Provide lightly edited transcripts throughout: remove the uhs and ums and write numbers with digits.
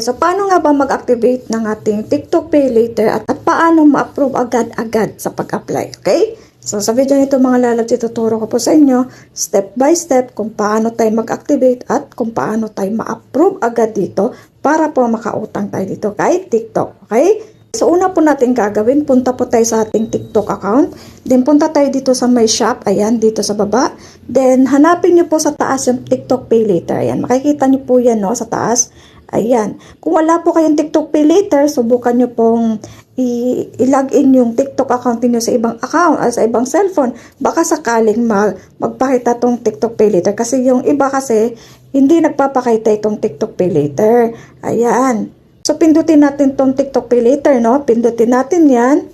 So paano nga ba mag-activate ng ating TikTok Pay Later at paano ma-approve agad-agad sa pag-apply, okay? So sa video nito mga lalabs, ituturo ko po sa inyo step by step kung paano tayo mag-activate at kung paano tayo ma-approve agad dito para po makautang tayo dito kay TikTok, okay? So una po natin gagawin, punta po tayo sa ating TikTok account. Then punta tayo dito sa My Shop, ayan, dito sa baba. Then hanapin nyo po sa taas yung TikTok Pay Later, ayan. Makikita nyo po yan, no, sa taas. Ayan. Kung wala po kayong TikTok Pay Later, subukan nyo pong i-login yung TikTok account niyo sa ibang account, sa ibang cellphone. Baka sakaling magpakita tong TikTok Pay Later. Kasi yung iba kasi, hindi nagpapakita itong TikTok Pay Later. Ayan. So, pindutin natin tong TikTok Pay Later, no? Pindutin natin yan.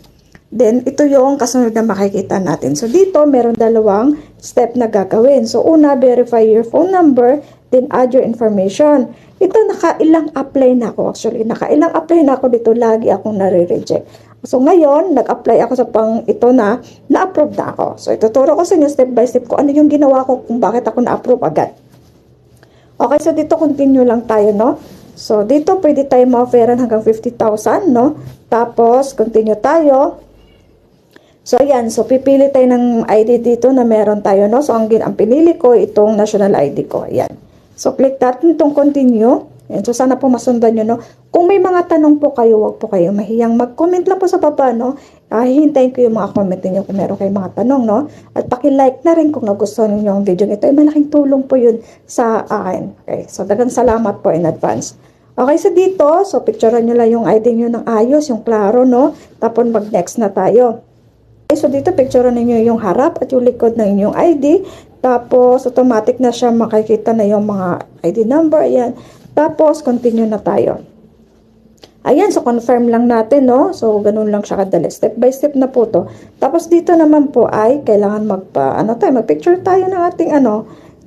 Then, ito yung kasunod na makikita natin. So, dito, meron dalawang step na gagawin. So, una, verify your phone number. Then, add your information. Ito, nakailang apply na ako. Actually, nakailang apply na ako dito. Lagi akong nare-reject. So, ngayon, nag-apply ako sa ito na na-approve na ako. So, ituturo ko sa inyo step by step ko ano yung ginawa ko kung bakit ako na-approve agad. Okay, so dito, continue lang tayo, no? So, dito pwede tayo ma-offeran hanggang 50,000, no? Tapos, continue tayo. So, ayan. So, pipili tayo ng ID dito na meron tayo, no? So, ang pinili ko, itong national ID ko. Ayan. So, click natin itong continue. Ayan. So, sana po masundan nyo, no? Kung may mga tanong po kayo, wag po kayo mahiyang mag-comment lang po sa baba, no? Hihintayin ko yung mga comment niyo kung meron kayong mga tanong, no? At paki-like na rin kung nagustuhan niyo yung video nito. Ay, malaking tulong po yun sa akin. Okay. So, dagang salamat po in advance. Okay, so dito, so picturean nyo lang yung ID nyo ng ayos, yung klaro, no? Tapos mag-next na tayo. Okay, so dito, picturean niyo yung harap at yung likod ng inyong ID. Tapos, automatic na siya makikita na yung mga ID number. Ayan. Tapos, continue na tayo. Ayan, so confirm lang natin, no? So, ganun lang siya kadali. Step by step na po to. Tapos, dito naman po ay kailangan mag-picture tayo ng ating,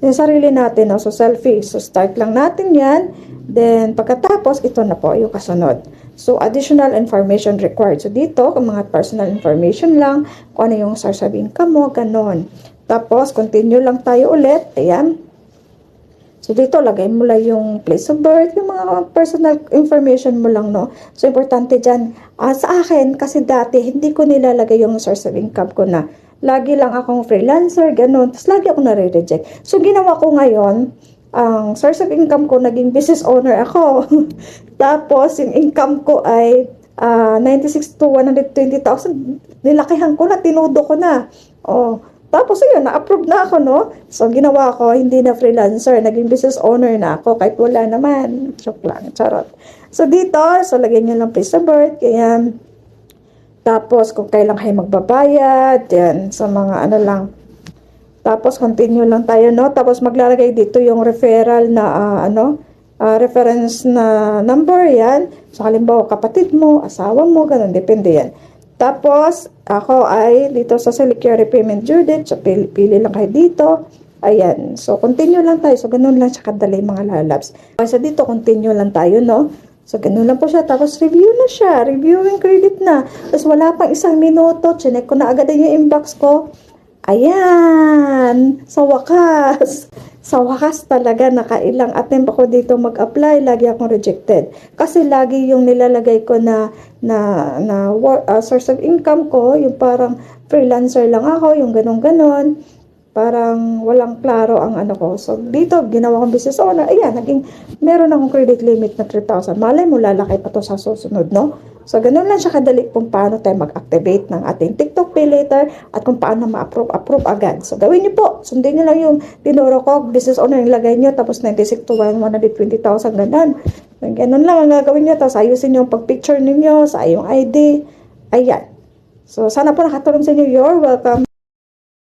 yung sarili natin, no? So, selfie. So, start lang natin yan. Then, pagkatapos, ito na po yung kasunod. So, additional information required. So, dito, kung mga personal information lang, kung ano yung source of income mo, ganon. Tapos, continue lang tayo ulit. Ayan. So, dito, lagay mo lang yung place of birth, yung mga personal information mo lang, no? So, importante dyan. Sa akin, kasi dati, hindi ko nilalagay yung source of income ko na. Lagi lang akong freelancer, ganon. Tapos, lagi ako nare-reject. So, ginawa ko ngayon, ang source of income ko, naging business owner ako. Tapos, yung income ko ay 96 to 120,000. Nilakihan ko na, tinudo ko na. Oh, tapos, ayun, na-approve na ako, no? So, ginawa ko, hindi na freelancer. Naging business owner na ako. Kahit wala naman. Joke lang, charot. So, dito, so, lagyan nyo lang place of birth. Kaya, tapos, kung kailan kayo magbabayad, yan, sa mga lang. Tapos, continue lang tayo, no? Tapos, maglalagay dito yung referral na, reference na number, yan. So, halimbawa, kapatid mo, asawa mo, ganun, depende yan. Tapos, ako ay dito sa select your repayment due date. So, pili lang kayo dito. Ayan. So, continue lang tayo. So, ganun lang siya kadali, mga lalabs. Okay, so dito, continue lang tayo, no? So, ganun lang po siya. Tapos, review na siya. Reviewing credit na. Tapos, wala pang 1 minuto. Chinek ko na agad yung inbox ko. Ayan, sa wakas talaga nakailang attempt ako dito mag-apply, lagi akong rejected. Kasi lagi yung nilalagay ko na source of income ko, yung parang freelancer lang ako, yung ganon-ganon. Parang walang klaro ang ko. So, dito, ginawa kong business owner. Ayan, meron akong credit limit na 3,000. Malay mo, lalaki pa to sa susunod, no? So, ganun lang siya kadali kung paano tayo mag-activate ng ating TikTok Pay Later at kung paano ma-approve agad. So, gawin niyo po. Sundin niyo lang yung tinuro ko, business owner, ilagay niyo, tapos 96 to 120,000, ganun. Ganun lang ang gagawin niyo. Tapos, ayusin niyo yung pag-picture ninyo sa iyong ID. Ayan. So, sana po nakatulong sa inyo. You're welcome.